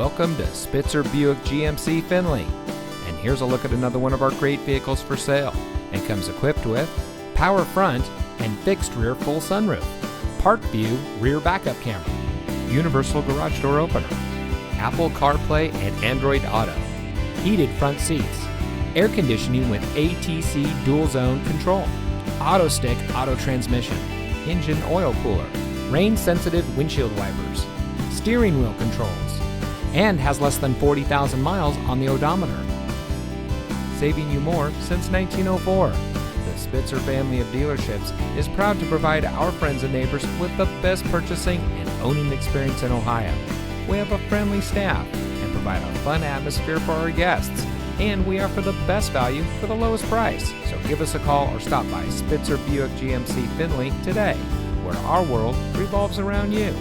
Welcome to Spitzer Buick GMC Findlay. And here's a look at another one of our great vehicles for sale. It comes equipped with power front and fixed rear full sunroof, park view rear backup camera, universal garage door opener, Apple CarPlay and Android Auto, heated front seats, air conditioning with ATC dual zone control, auto stick auto transmission, engine oil cooler, rain sensitive windshield wipers, steering wheel controls, and has less than 40,000 miles on the odometer. Saving you more since 1904. The Spitzer family of dealerships is proud to provide our friends and neighbors with the best purchasing and owning experience in Ohio. We have a friendly staff and provide a fun atmosphere for our guests, and we offer the best value for the lowest price. So give us a call or stop by Spitzer Buick GMC Findlay today, where our world revolves around you.